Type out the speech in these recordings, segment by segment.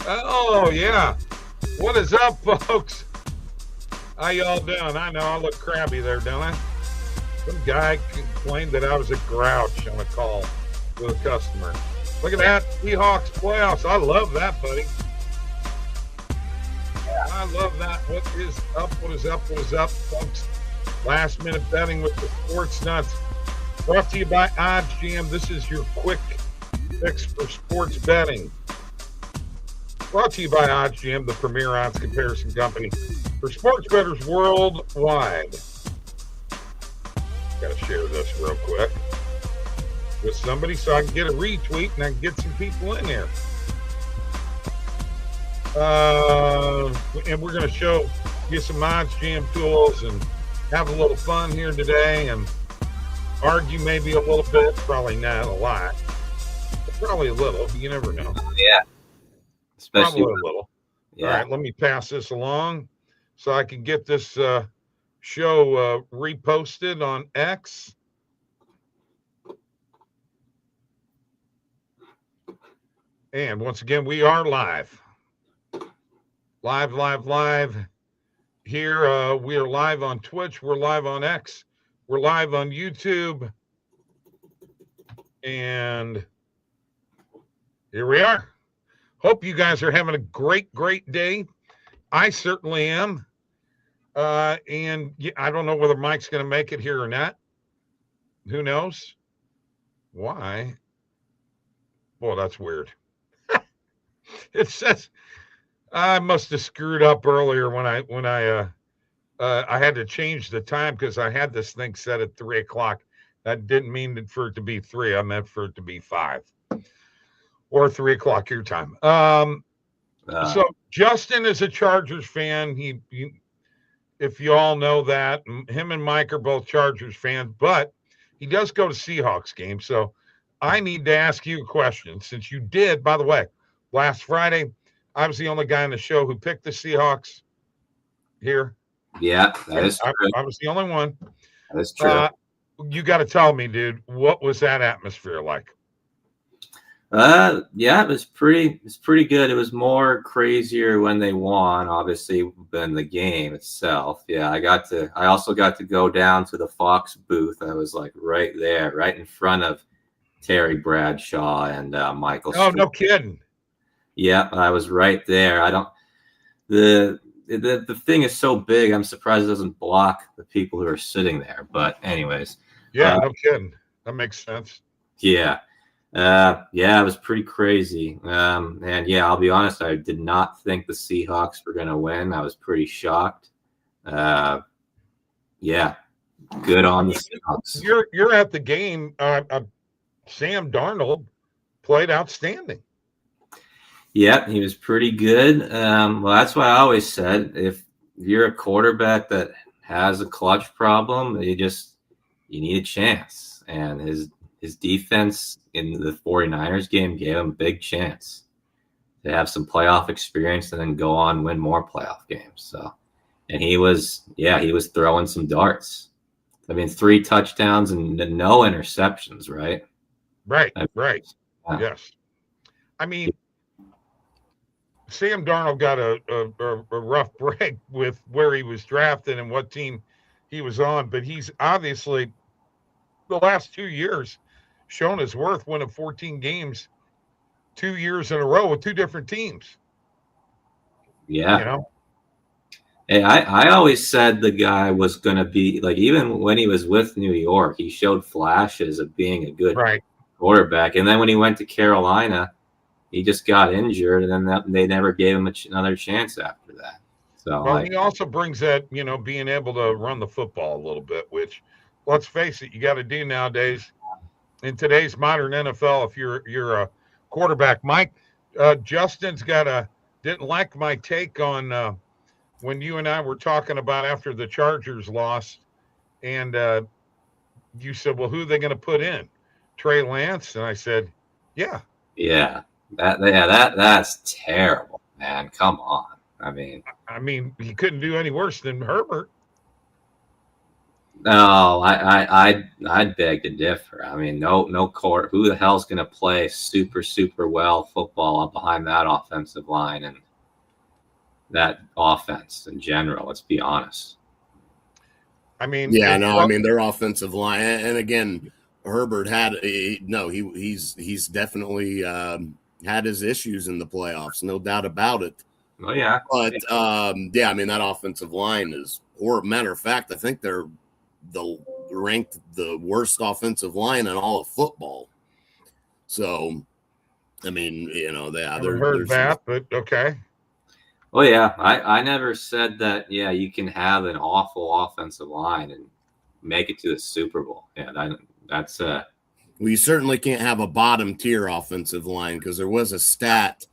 Oh, yeah. What is up, folks? How y'all doing? I know I look crabby there, don't I? Some guy complained that I was a grouch on a call with a customer. Look at that. Seahawks playoffs. I love that, buddy. I love that. What is up? What is up? What is up, folks? Last minute betting with the Sports Nuts. Brought to you by OddsJam. This is your quick fix for sports betting. Brought to you by OddsJam, the premier odds comparison company for sports bettors worldwide. Got to share this real quick with somebody so I can get a retweet and I can get some people in there. And we're going to show you some OddsJam tools and have a little fun here today and argue maybe a little bit, probably not a lot, but probably a little. You never know. Yeah. Especially probably a little. Yeah. All right, let me pass this along so I can get this show reposted on X. And once again, we are live. Live. Here, we are live on Twitch. We're live on X. We're live on YouTube. And here we are. Hope you guys are having a great day. I certainly am. And I don't know whether Mike's going to make it here or not. Who knows? Why? Boy, that's weird. It says I must have screwed up earlier when I had to change the time because I had this thing set at 3:00. That didn't mean for it to be 3. I meant for it to be 5 or 3:00 your time. So Justin is a Chargers fan. He, if you all know that, him and Mike are both Chargers fans, but he does go to Seahawks games. So I need to ask you a question since you did, by the way, last Friday, I was the only guy on the show who picked the Seahawks here. Yeah, that is true. I was the only one. That is true. You got to tell me, dude, what was that atmosphere like? Yeah, it was pretty good. It was more crazier when they won, obviously, than the game itself. Yeah, I also got to go down to the Fox booth. I was like right there, right in front of Terry Bradshaw and Michael. Oh, no kidding. Yeah, I was right there. The thing is so big, I'm surprised it doesn't block the people who are sitting there. But anyways. Yeah, no kidding. That makes sense. Yeah. It was pretty crazy. And yeah, I'll be honest, I did not think the Seahawks were going to win. I was pretty shocked. Yeah, good on the Seahawks. You're at the game. Sam Darnold played outstanding. Yeah, he was pretty good. Well, that's why I always said if you're a quarterback that has a clutch problem, you need a chance. And his defense in the 49ers game gave him a big chance to have some playoff experience and then go on and win more playoff games. So, and he was throwing some darts. I mean, 3 touchdowns and no interceptions, right? Right. Yeah. Yes. I mean, Sam Darnold got a rough break with where he was drafted and what team he was on, but he's obviously the last 2 years shown his worth, winning 14 games 2 years in a row with 2 different teams. Yeah. You know? Hey, I always said the guy was going to be, like, even when he was with New York, he showed flashes of being a good quarterback. And then when he went to Carolina, he just got injured, and then they never gave him another chance after that. So, well, he also brings that, being able to run the football a little bit, which, let's face it, you got to do nowadays in today's modern NFL. If you're a quarterback, Mike, Justin's didn't like my take on when you and I were talking about after the Chargers lost, and you said, well, who are they going to put in? Trey Lance? And I said, yeah. Yeah. That's terrible, man. Come on. I mean, he couldn't do any worse than Herbert. No, I'd beg to differ. I mean, no court. Who the hell's going to play super well football up behind that offensive line and that offense in general? Let's be honest. I mean, yeah, no, I mean their offensive line, and again, Herbert he's definitely had his issues in the playoffs, no doubt about it. Oh yeah, but yeah, I mean that offensive line is, or matter of fact, I think they're ranked the worst offensive line in all of football. So, I mean, you know, I haven't heard that, but okay. Well, yeah, I never said that. Yeah, you can have an awful offensive line and make it to the Super Bowl. Yeah, that's well, you certainly can't have a bottom tier offensive line, because there was a stat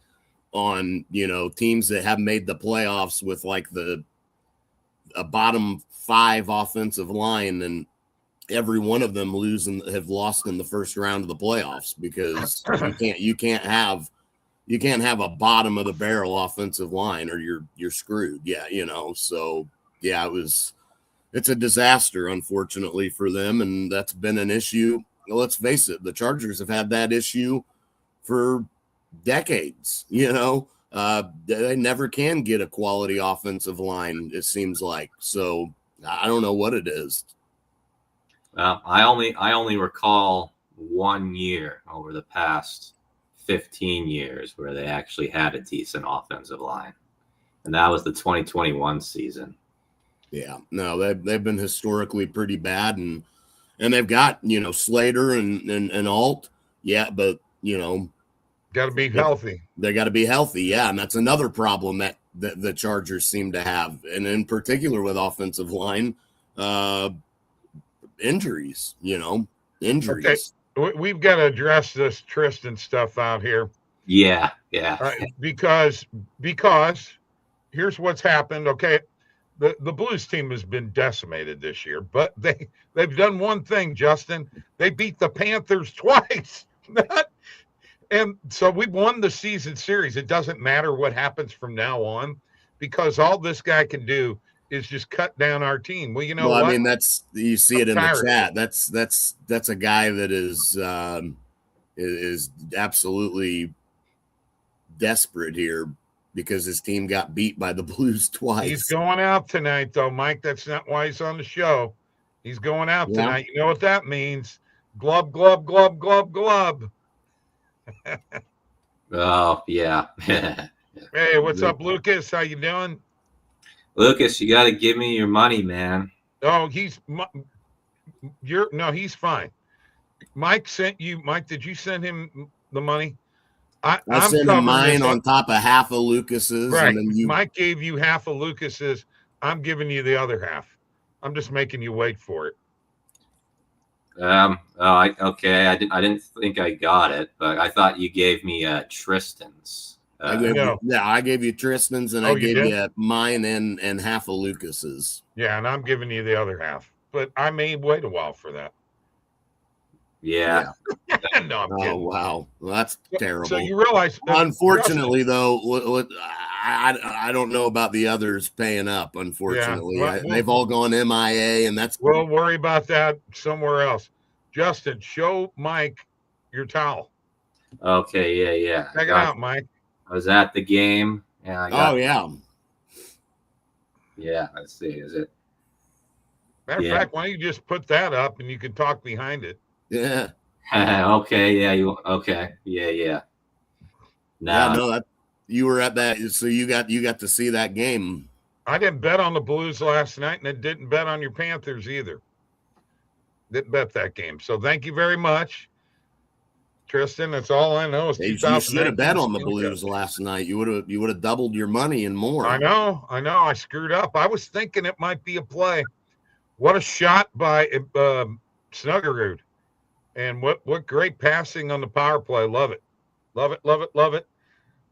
on, you know, teams that have made the playoffs with like a bottom 5 offensive line, and every one of them have lost in the first round of the playoffs, because you can't have a bottom of the barrel offensive line, or you're screwed. Yeah, you know. So yeah, it's a disaster, unfortunately, for them, and that's been an issue. Well, let's face it, the Chargers have had that issue for decades. You know, they never can get a quality offensive line, it seems like. So I don't know what it is. I only recall 1 year over the past 15 years where they actually had a decent offensive line, and that was the 2021 season. Yeah, no, they've been historically pretty bad, and they've got, you know, Slater and Alt. Yeah, but you know, got to be healthy. They got to be healthy. Yeah, and that's another problem that the Chargers seem to have, and in particular with offensive line injuries. You know, injuries. Okay. We've got to address this Tristan stuff out here. Yeah. Because here's what's happened. Okay, the Blues team has been decimated this year, but they've done one thing, Justin. They beat the Panthers twice. And so we won the season series. It doesn't matter what happens from now on, because all this guy can do is just cut down our team. Well, you know what? I mean, you see it in the chat. That's a guy that is absolutely desperate here, because his team got beat by the Blues twice. He's going out tonight, though, Mike. That's not why he's on the show. He's going out tonight. You know what that means? Glub, glub, glub, glub, glub. Oh, yeah. Hey, what's up, Lucas? How you doing? Lucas, you got to give me your money, man. Oh, he's fine. Mike sent you. Mike, did you send him the money? I sent him mine on top of half of Lucas's. Right. And then Mike gave you half of Lucas's. I'm giving you the other half. I'm just making you wait for it. Okay. I didn't think I got it, but I thought you gave me Tristan's. I gave you Tristan's, and I gave you mine and half of Lucas's. Yeah, and I'm giving you the other half, but I may wait a while for that. Yeah. No, I'm kidding. Oh, wow. Well, that's terrible. So you realize, unfortunately, though, I don't know about the others paying up. Unfortunately, they've all gone MIA, and that's. We'll worry about that somewhere else. Justin, show Mike your towel. Okay, yeah. Check it out, Mike. I was at the game. Yeah. Yeah, let's see. Is it? Matter of fact, why don't you just put that up and you can talk behind it? Yeah. Okay. Yeah. Okay. Yeah. No, you were at that, so you got to see that game. I didn't bet on the Blues last night, and I didn't bet on your Panthers either. Didn't bet that game. So thank you very much, Tristan. That's all I know. You should have bet on the Blues last night. You would have doubled your money and more. I know. I screwed up. I was thinking it might be a play. What a shot by Snuggerud. And what great passing on the power play. Love it.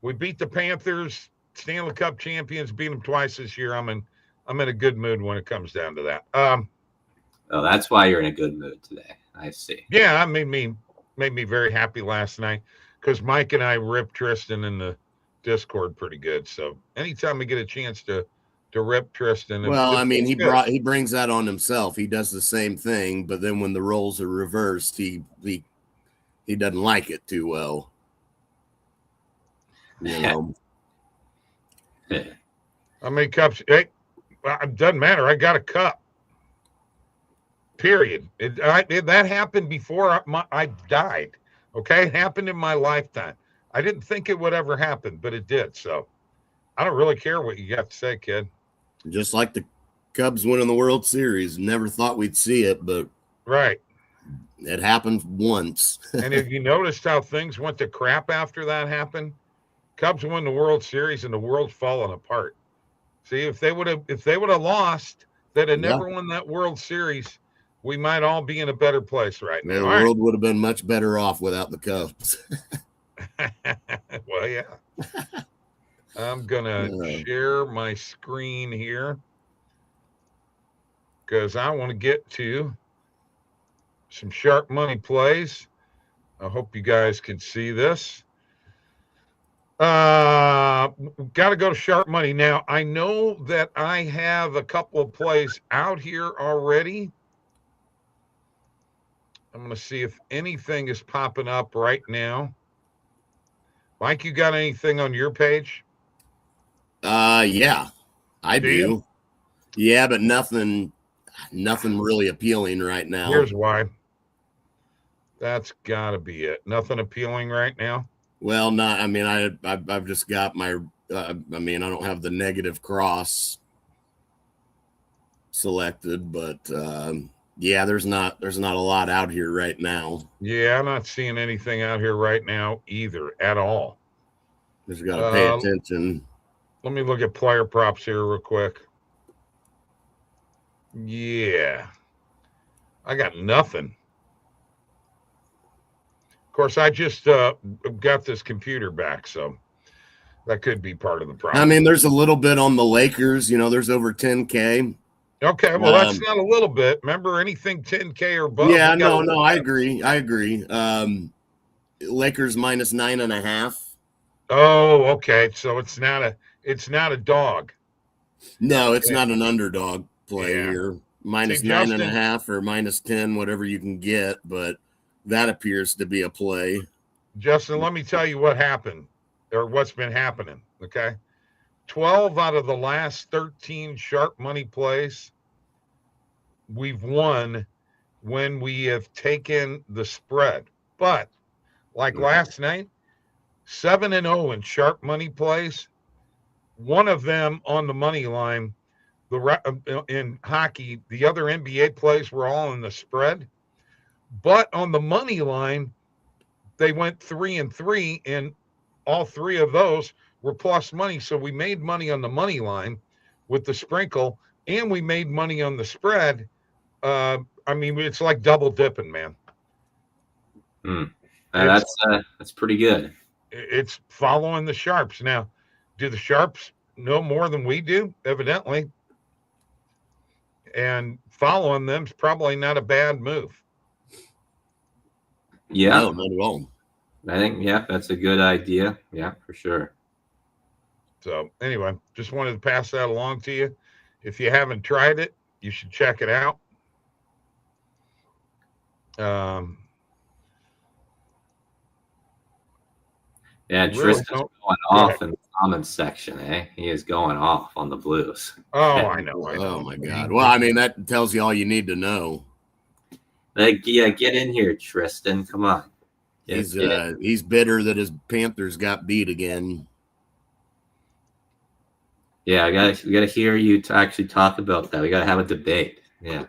We beat the Panthers, Stanley Cup champions, beat them twice this year. I'm in a good mood when it comes down to that. Oh, that's why you're in a good mood today. I see. Yeah, made me very happy last night, because Mike and I ripped Tristan in the Discord pretty good. So anytime we get a chance to to rip Tristan. Well, I mean, he brings that on himself. He does the same thing, but then when the roles are reversed, he doesn't like it too well. You know. How many cups? Hey, it doesn't matter. I got a cup. Period. That happened before I died. Okay, it happened in my lifetime. I didn't think it would ever happen, but it did. So I don't really care what you got to say, kid. Just like the Cubs winning the World Series. Never thought we'd see it, but right. It happened once. And have you noticed how things went to crap after that happened? Cubs won the World Series and the world's falling apart. See, if they would have lost, they'd have never won that World Series. We might all be in a better place right now. The world would have been much better off without the Cubs. Well, yeah. I'm going to share my screen here because I want to get to some sharp money plays. I hope you guys can see this. Got to go to sharp money. Now, I know that I have a couple of plays out here already. I'm going to see if anything is popping up right now. Mike, you got anything on your page? Yeah, I do. Yeah, but nothing really appealing right now. Here's why. That's got to be it. Nothing appealing right now. Well, not. I mean, I've just got my. I mean, I don't have the negative cross selected, but yeah, there's not a lot out here right now. Yeah, I'm not seeing anything out here right now either at all. Just got to pay attention. Let me look at player props here real quick. Yeah, I got nothing. Of course, I just got this computer back, so that could be part of the problem. I mean, there's a little bit on the Lakers. You know, there's over 10K. Okay, well, that's not a little bit. Remember, anything 10K or above. Yeah, no, I agree. Lakers minus 9.5. Oh, okay. So it's not a dog. No, it's not an underdog play here. Minus 9.5 or minus 10, whatever you can get, but that appears to be a play. Justin, let me tell you what happened or what's been happening. Okay. 12 out of the last 13 sharp money plays we've won when we have taken the spread. But like last night, 7-0 in sharp money plays. One of them on the money line. In hockey, the other NBA plays were all in the spread. But on the money line, they went 3-3, and all three of those were plus money. So we made money on the money line with the sprinkle, and we made money on the spread. I mean, it's like double dipping, man. That's pretty good. It's following the sharps. Now, do the sharps know more than we do? Evidently. And following them is probably not a bad move. Yeah. No, not at all. I think, that's a good idea. Yeah, for sure. So anyway, just wanted to pass that along to you. If you haven't tried it, you should check it out. Tristan's going off in the comments section, eh? He is going off on the Blues. Oh, I know. Oh, my God. Well, I mean, that tells you all you need to know. Get in here, Tristan. Come on. He's bitter that his Panthers got beat again. Yeah, we gotta hear you to actually talk about that. We gotta have a debate. Yeah.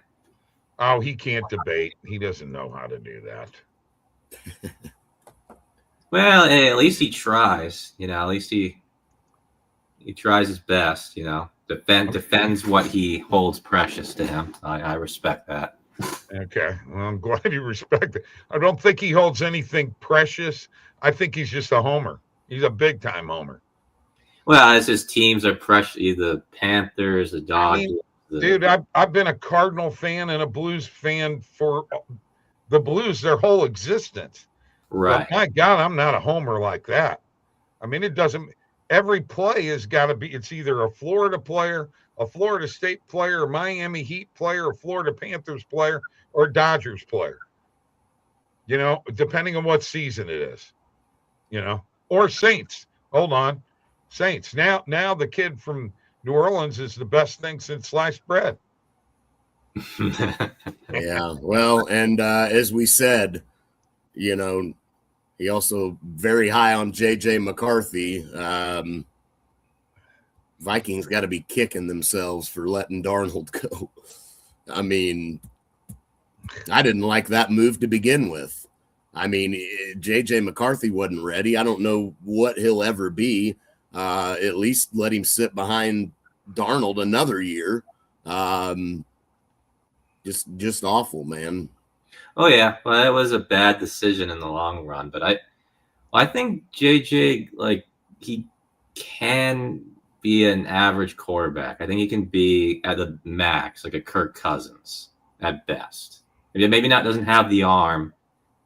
Oh, he can't debate. He doesn't know how to do that. Well, hey, at least he tries. You know, at least he tries his best. You know, defends what he holds precious to him. I respect that. Okay, well, I'm glad you respect it. I don't think he holds anything precious. I think he's just a homer. He's a big-time homer. Well, as his teams are precious, the Panthers, the Dodgers. Dude, I've been a Cardinal fan and a Blues fan for the Blues their whole existence. Right. But my God, I'm not a homer like that. I mean, it doesn't – every play has got to be – it's either a Florida player, a Florida State player, a Miami Heat player, a Florida Panthers player, or a Dodgers player. You know, depending on what season it is. You know, or Saints. Hold on, Saints. Now the kid from New Orleans is the best thing since sliced bread. Yeah, well, and as we said, you know, he also very high on J.J. McCarthy. Vikings got to be kicking themselves for letting Darnold go. I mean, I didn't like that move to begin with. I mean, J.J. McCarthy wasn't ready. I don't know what he'll ever be. At least let him sit behind Darnold another year. Just awful, man. Oh yeah, well, it was a bad decision in the long run, but I think JJ, like, he can be an average quarterback. I think he can be at the max, like a Kirk Cousins at best. Maybe not doesn't have the arm,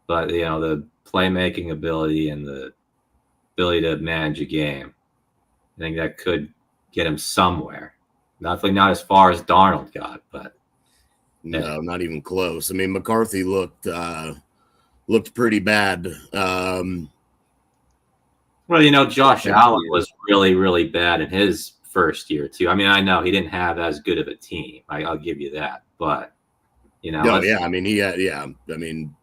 but you know, the playmaking ability and the ability to manage a game. I think that could get him somewhere. Definitely not as far as Darnold got, but no, not even close. I mean, McCarthy looked pretty bad. Well, you know, Josh Allen was really, really bad in his first year too. I mean, I know he didn't have as good of a team. I'll give you that, but you know, I mean, I mean,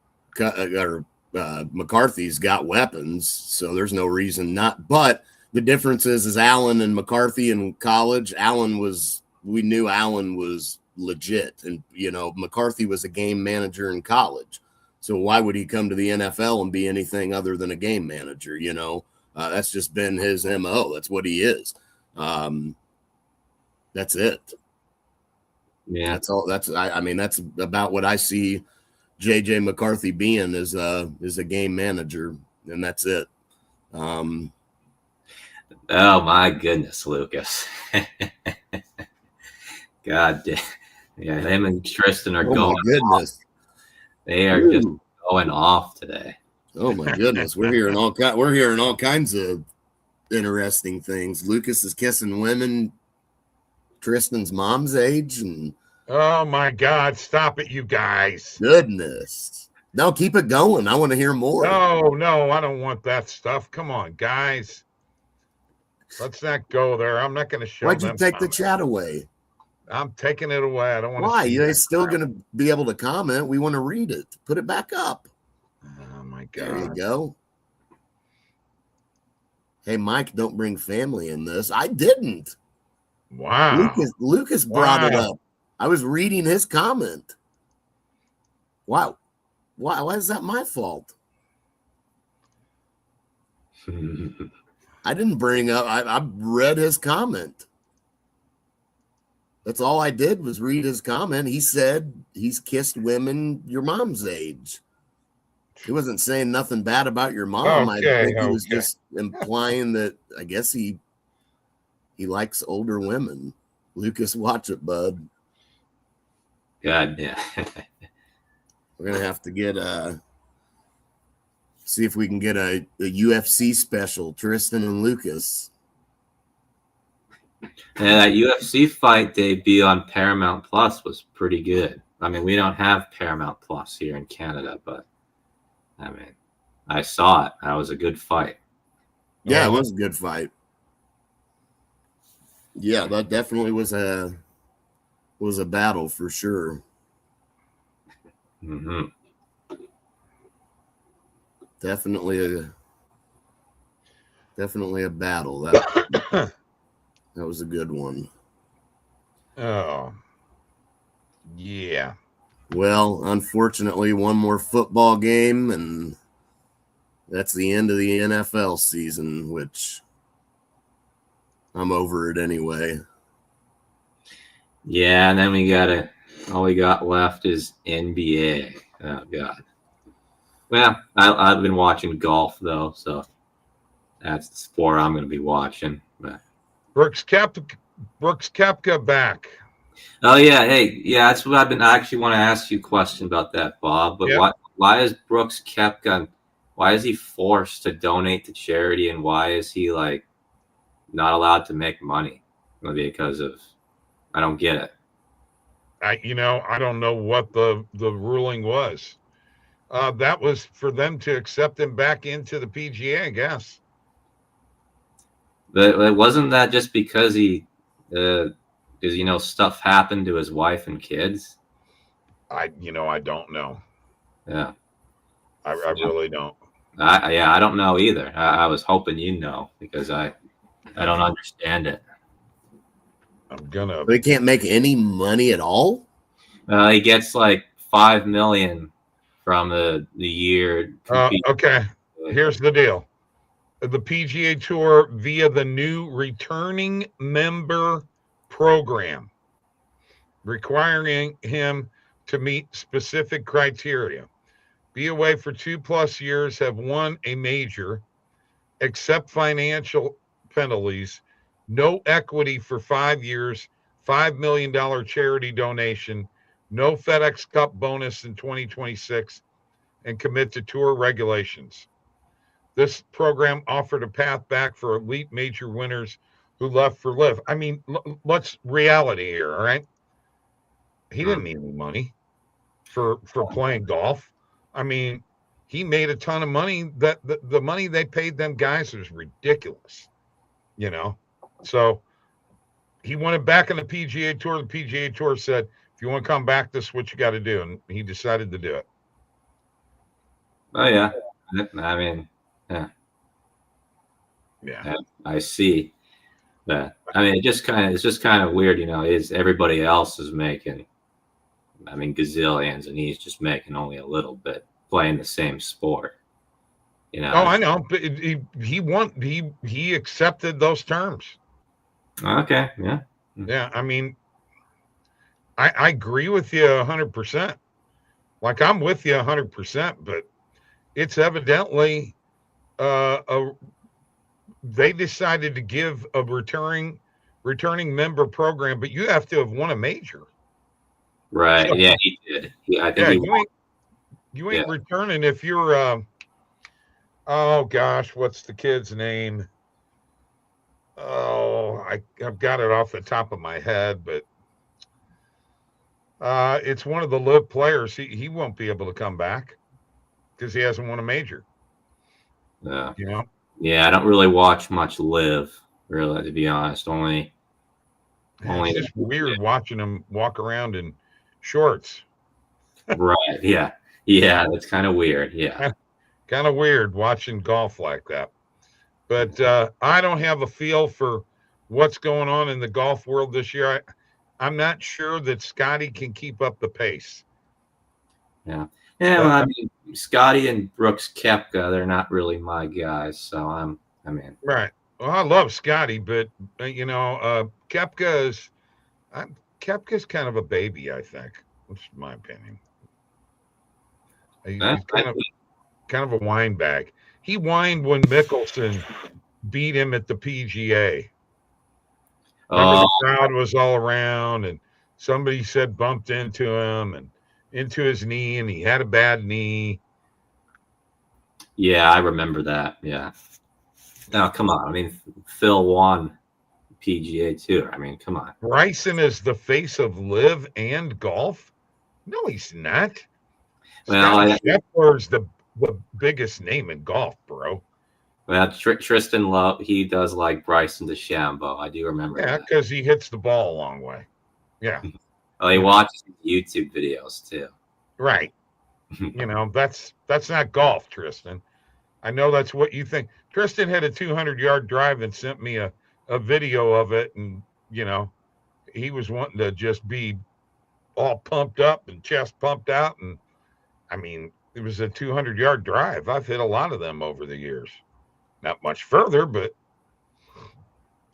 McCarthy's got weapons, so there's no reason not. But the difference is Allen and McCarthy in college. We knew Allen was legit, and you know, McCarthy was a game manager in college. So why would he come to the NFL and be anything other than a game manager? You know, that's just been his MO. That's what he is. That's it. Yeah, that's all. I mean, that's about what I see J.J. McCarthy being is a game manager, and that's it. Oh my goodness, Lucas. God damn. Yeah, him and Tristan are going off. They are just going off today. Oh my goodness, we're hearing all kinds of interesting things. Lucas is kissing women Tristan's mom's age, and oh my God, stop it, you guys! Goodness, no, keep it going. I want to hear more. No, I don't want that stuff. Come on, guys, let's not go there. I'm not going to show. Why'd you take the chat away? I'm taking it away. I don't want to. Why? You're still going to be able to comment. We want to read it. Put it back up. Oh my God. There you go. Hey, Mike, don't bring family in this. I didn't. Wow. Lucas brought it up. I was reading his comment. Wow. Why is that my fault? I didn't bring up. I read his comment. That's all I did was read his comment. He said he's kissed women your mom's age. He wasn't saying nothing bad about your mom. I think he was just implying that I guess he likes older women. Lucas, watch it, bud. God, yeah. We're gonna have to get see if we can get a UFC special, Tristan and Lucas. Yeah, that UFC fight debut on Paramount Plus was pretty good. I mean, we don't have Paramount Plus here in Canada, but I mean, I saw it. That was a good fight. Yeah, it was a good fight. Yeah, that definitely was a battle for sure. Mm-hmm. Definitely a battle. That was a good one. Oh, yeah. Well, unfortunately, one more football game, and that's the end of the NFL season, which I'm over it anyway. Yeah, and then all we got left is NBA. Oh, God. Well, I've been watching golf, though, so that's the sport I'm going to be watching. But Brooks Koepka back. oh yeah, hey, yeah, that's what I actually want to ask you a question about that, Bob. But why is Brooks Koepka? Why is he forced to donate to charity, and why is he like not allowed to make money? Because of I don't get it. I don't know what the ruling was. That was for them to accept him back into the PGA, I guess. But wasn't that just because stuff happened to his wife and kids? I don't know. Yeah. I really don't. I don't know either. I was hoping because I don't understand it. They can't make any money at all. He gets like $5 million from the year. Okay, here's the deal: the PGA Tour via the new returning member program, requiring him to meet specific criteria. Be away for 2+ years, have won a major, accept financial penalties, no equity for 5 years, $5 million charity donation, no FedEx Cup bonus in 2026, and commit to tour regulations. This program offered a path back for elite major winners who left for LIV. I mean, what's reality here, all right? He didn't need any money for playing golf. I mean, he made a ton of money. That the money they paid them guys was ridiculous, So he wanted back in the PGA Tour. The PGA Tour said, if you want to come back, this is what you got to do. And he decided to do it. Oh, yeah. I mean, yeah. Yeah. I see that. I mean, it's just kind of weird, is everybody else is making, gazillions, and he's just making only a little bit playing the same sport. Oh, I know, but he won. He accepted those terms. Okay, yeah. Yeah, I mean, I agree with you 100%. Like, I'm with you 100%, but it's evidently they decided to give a returning member program, but you have to have won a major. Right. So, yeah, he did. I think you ain't returning if you're oh gosh, what's the kid's name? Oh, I've got it off the top of my head, but it's one of the LIV players. He won't be able to come back because he hasn't won a major. Yeah. Yeah, I don't really watch much LIV, really, to be honest. Only it's just weird watching him walk around in shorts. Right. Yeah. Yeah, that's kind of weird. Yeah. Kind of weird watching golf like that. But I don't have a feel for what's going on in the golf world this year. I'm not sure that Scotty can keep up the pace. Yeah. Yeah, well, I mean, Scotty and Brooks Koepka, they're not really my guys. So Right. Well, I love Scotty, but Koepka's kind of a baby, I think. That's my opinion. He's kind of a wine bag. He whined when Mickelson beat him at the PGA. Remember, the crowd was all around, and somebody said bumped into him and into his knee, and he had a bad knee. Yeah, I remember that. Yeah. Now, come on. I mean, Phil won PGA too. I mean, come on. Bryson is the face of LIV and golf? No, he's not. Well, Scheffler's the biggest name in golf, bro. Well, Tristan Love, he does like Bryson DeChambeau. I do remember that. Yeah, because he hits the ball a long way. Yeah. Well, he watches YouTube videos too. Right. That's not golf, Tristan. I know that's what you think. Tristan had a 200-yard drive and sent me a video of it, and he was wanting to just be all pumped up and chest pumped out, and I mean, it was a 200-yard drive. I've hit a lot of them over the years. Not much further, but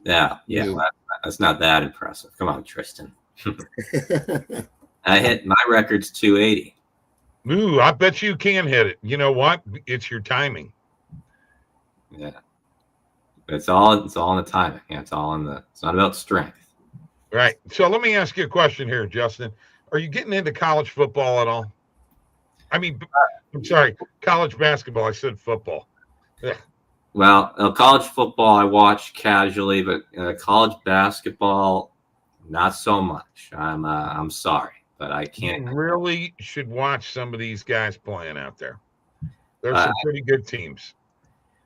yeah, well, that's not that impressive. Come on, Tristan. I hit my record's 280. Ooh, I bet you can hit it. You know what? It's your timing. Yeah, it's all in the timing. Yeah, it's not about strength. Right. So let me ask you a question here, Justin. Are you getting into college football at all? I mean, I'm sorry, college basketball. I said football. Yeah. Well, college football I watch casually, but college basketball, not so much. I'm sorry, but I can't. You really should watch some of these guys playing out there. There's Uh, some pretty good teams.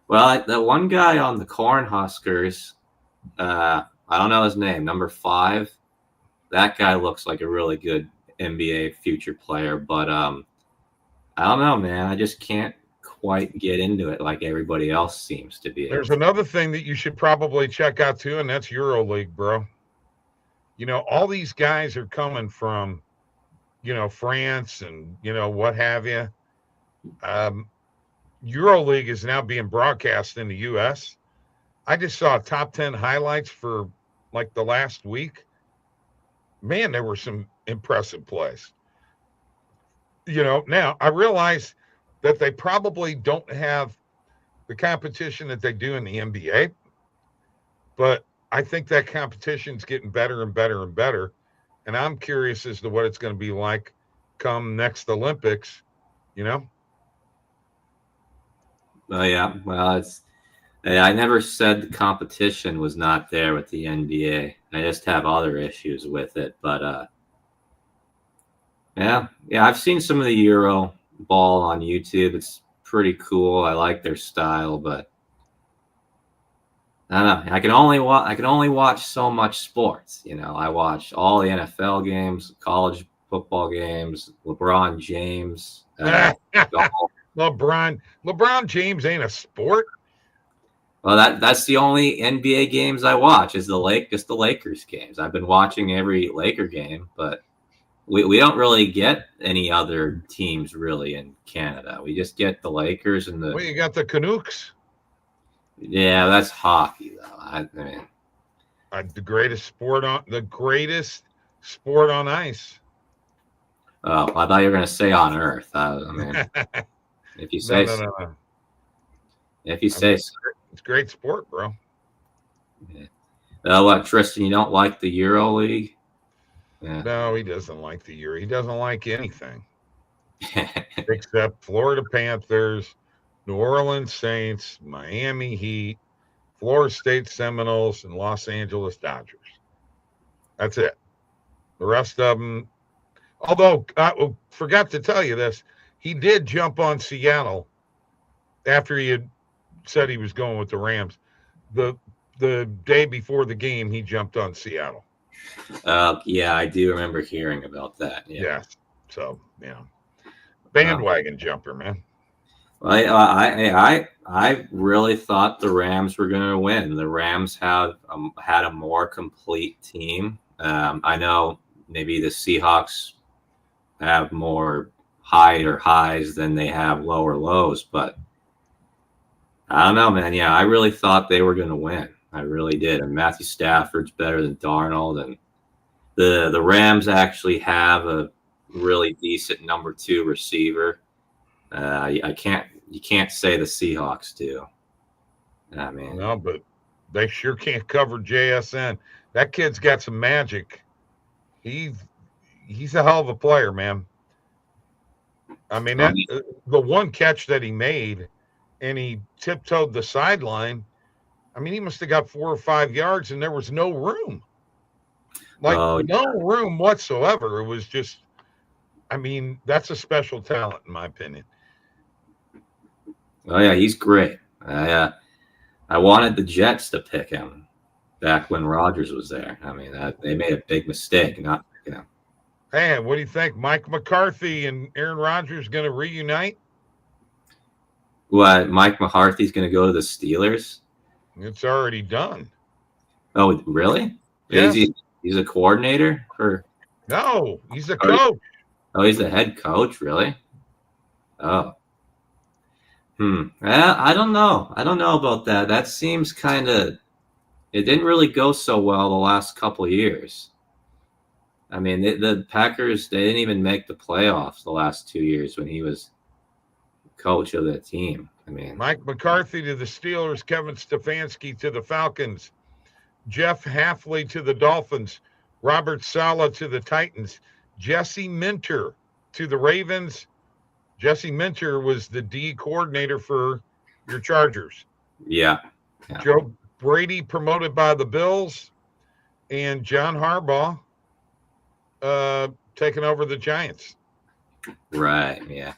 Well, the one guy on the Cornhuskers, I don't know his name, number 5. That guy looks like a really good NBA future player, but I don't know, man. I just can't quite get into it like everybody else seems to be. There's another thing that you should probably check out too, and that's EuroLeague, bro. You know, all these guys are coming from, you know, France and, you know, what have you. EuroLeague is now being broadcast in the U.S. I just saw top 10 highlights for like the last week. Man, there were some impressive plays. You know, now I realize that they probably don't have the competition that they do in the NBA, but I think that competition's getting better and better and better. And I'm curious as to what it's going to be like come next Olympics, you know? Oh, yeah. Well, I never said the competition was not there with the NBA. I just have other issues with it. But yeah, I've seen some of the Euro ball on YouTube. It's pretty cool. I like their style, but I don't know. I can only watch so much sports. You know, I watch all the NFL games, college football games, LeBron James. LeBron James ain't a sport. Well, that's the only NBA games I watch is just the Lakers games. I've been watching every Laker game, but we don't really get any other teams really in Canada. We just get the Lakers and the. Well, you got the Canucks. Yeah, that's hockey though. I mean, the greatest sport on ice. Oh, I thought you were going to say on Earth. I mean, if you say no. If you say so. It's great sport, bro. Yeah. What, Tristan? You don't like the Euro League? Yeah. No, he doesn't like the Euro. He doesn't like anything except Florida Panthers, New Orleans Saints, Miami Heat, Florida State Seminoles, and Los Angeles Dodgers. That's it. The rest of them. Although I forgot to tell you this, he did jump on Seattle after he had said he was going with the Rams. The day before the game, he jumped on Seattle. Yeah, I do remember hearing about that. Yeah. So, yeah. Bandwagon jumper, man. Well, I really thought the Rams were going to win. The Rams have had a more complete team. I know maybe the Seahawks have more highs than they have lower lows, but I don't know, man. Yeah, I really thought they were going to win. I really did. And Matthew Stafford's better than Darnold, and the Rams actually have a really decent number 2 receiver. You can't say the Seahawks do. I mean, no, but they sure can't cover JSN. That kid's got some magic. He's a hell of a player, man. I mean, the one catch that he made, and he tiptoed the sideline. I mean, he must have got 4 or 5 yards, and there was no room. No room whatsoever. It was just, I mean, that's a special talent, in my opinion. Oh, yeah, he's great. I wanted the Jets to pick him back when Rodgers was there. I mean, they made a big mistake not picking him. Hey, what do you think? Mike McCarthy and Aaron Rodgers going to reunite? What, Mike McCarthy's going to go to the Steelers? It's already done. Oh, really? Yeah. He's a coordinator for? No, he's a coach. Oh, he's the head coach, really? Oh. I don't know. I don't know about that. That seems kind of. It didn't really go so well the last couple of years. I mean, the Packers, they didn't even make the playoffs the last 2 years when he was coach of the team. I mean, Mike McCarthy to the Steelers, Kevin Stefanski to the Falcons, Jeff Hafley to the Dolphins, Robert Saleh to the Titans, Jesse Minter to the Ravens. Jesse Minter was the D coordinator for your Chargers. Yeah. Joe Brady promoted by the Bills, and John Harbaugh taking over the Giants. Right. Yeah.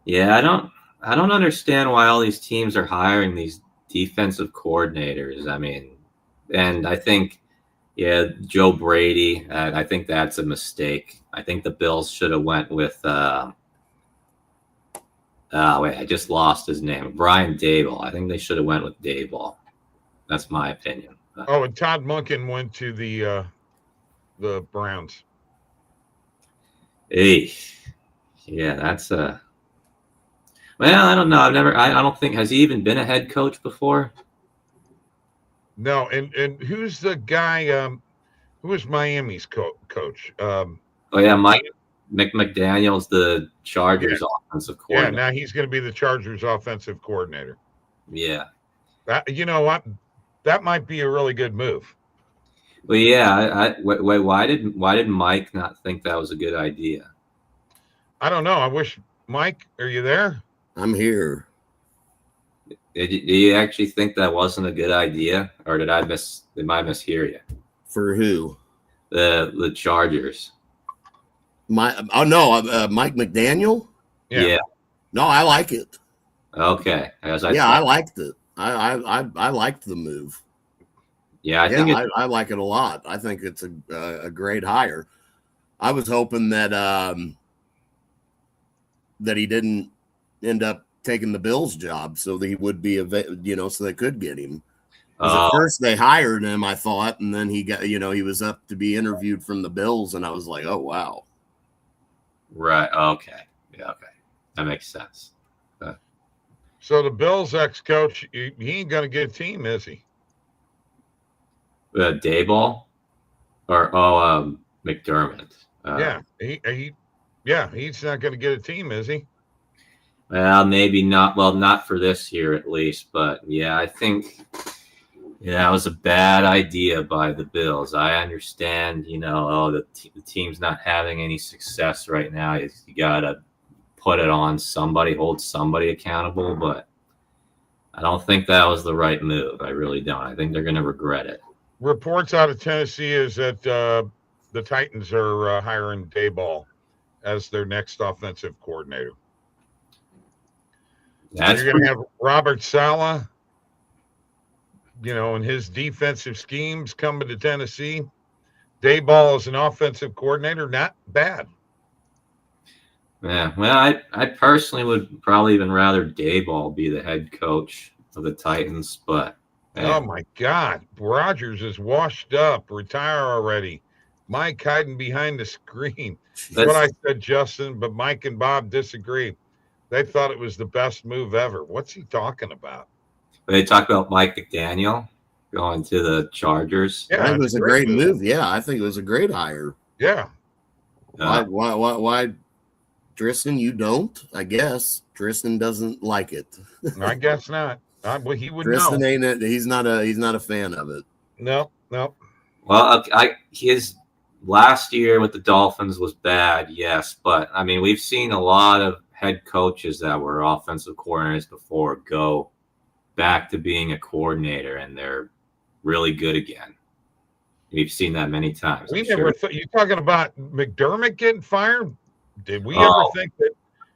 Yeah. I don't understand why all these teams are hiring these defensive coordinators. I mean, and I think, yeah, Joe Brady, I think that's a mistake. I think the Bills should have went with, wait, I just lost his name. Brian Daboll. I think they should have went with Daboll. That's my opinion. Oh, and Todd Monken went to the Browns. Hey, yeah, that's a. Well, I don't know. I don't think, has he even been a head coach before? No, and who's the guy? Who was Miami's coach? Oh yeah, Mike McDaniel's the Chargers offensive coordinator. Yeah, now he's going to be the Chargers offensive coordinator. Yeah. You know what? That might be a really good move. Well, yeah. Wait, why did Mike not think that was a good idea? I don't know. I wish, Mike, are you there? I'm here. Do you actually think that wasn't a good idea, or did I mishear you? For who? The Chargers. Mike McDaniel. Yeah. No, I like it. Okay. I liked it. I liked the move. Yeah, I like it a lot. I think it's a great hire. I was hoping that that he didn't end up taking the Bills job, so that he would be so they could get him. At first they hired him, I thought, and then he got he was up to be interviewed from the Bills, and I was like, oh wow. Right. Okay. Yeah. Okay. That makes sense. So the Bills ex-coach, he ain't going to get a team, is he? Daboll or McDermott. He's not going to get a team, is he? Well, maybe not. Well, not for this year at least. But yeah, I think it was a bad idea by the Bills. I understand, the team's not having any success right now. You got to put it on somebody, hold somebody accountable. But I don't think that was the right move. I really don't. I think they're going to regret it. Reports out of Tennessee is that the Titans are hiring Daboll as their next offensive coordinator. You're going to have Robert Saleh, and his defensive schemes coming to Tennessee. Daboll as an offensive coordinator, not bad. Yeah, well, I personally would probably even rather Daboll be the head coach of the Titans, but oh my God, Rodgers is washed up, retire already. Mike hiding behind the screen. That's what I said, Justin, but Mike and Bob disagree. They thought it was the best move ever. What's he talking about? They talk about Mike McDaniel going to the Chargers. Yeah, I think it was a great move. Yeah, I think it was a great hire. Yeah. Why? Tristan, you don't? I guess Tristan doesn't like it. I guess not. He would Tristan know. Ain't it. He's not a fan of it. No. Well, his last year with the Dolphins was bad, yes, but I mean we've seen a lot of head coaches that were offensive coordinators before go back to being a coordinator, and they're really good again. We've seen that many times. We never. You talking about McDermott getting fired? Did we ever think that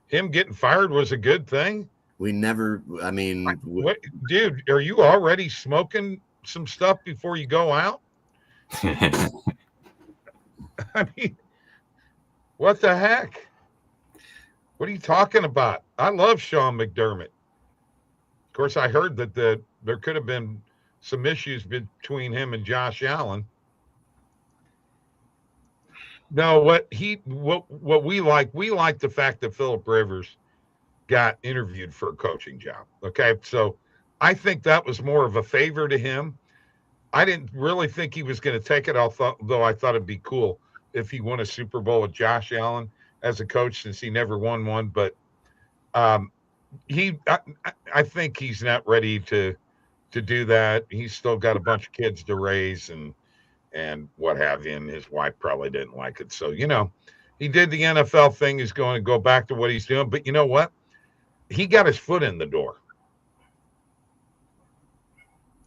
him getting fired was a good thing? We never. I mean, what, dude, are you already smoking some stuff before you go out? I mean, what the heck? What are you talking about? I love Sean McDermott. Of course, I heard that there could have been some issues between him and Josh Allen. No, what we like the fact that Phillip Rivers got interviewed for a coaching job. Okay, so I think that was more of a favor to him. I didn't really think he was going to take it, though I thought it'd be cool if he won a Super Bowl with Josh Allen as a coach, since he never won one. But I think he's not ready to do that. He's still got a bunch of kids to raise and what have you, and his wife probably didn't like it. So, he did the NFL thing. He's going to go back to what he's doing. But you know what? He got his foot in the door.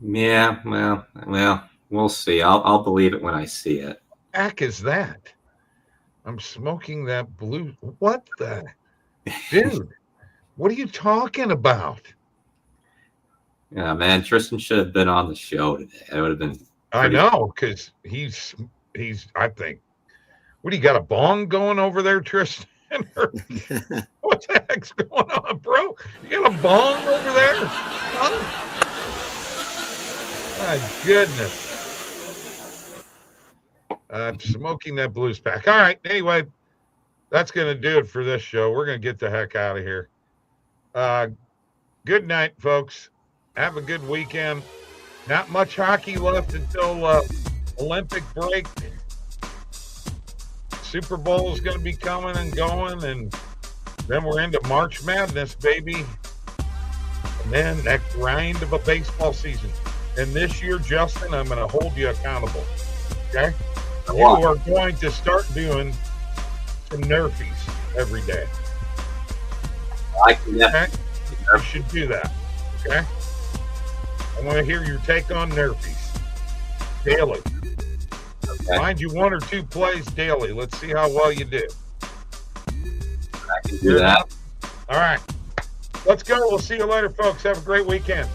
Yeah, well, We'll see. I'll believe it when I see it. Heck is that? I'm smoking that blue. What the? Dude, what are you talking about? Yeah, man, Tristan should have been on the show today. It would have been. I know, because he's. I think. What do you got, a bong going over there, Tristan? What the heck's going on, bro? You got a bong over there? Huh? My goodness. I'm smoking that blues pack. All right. Anyway, that's going to do it for this show. We're going to get the heck out of here. Good night, folks. Have a good weekend. Not much hockey left until Olympic break. Super Bowl is going to be coming and going, and then we're into March Madness, baby. And then that grind of a baseball season. And this year, Justin, I'm going to hold you accountable. Okay? You are going to start doing some Nerfies every day. Okay? You should do that. Okay? I want to hear your take on Nerfies daily. Okay. Find you 1 or 2 plays daily. Let's see how well you do. I can do that. All right. Let's go. We'll see you later, folks. Have a great weekend.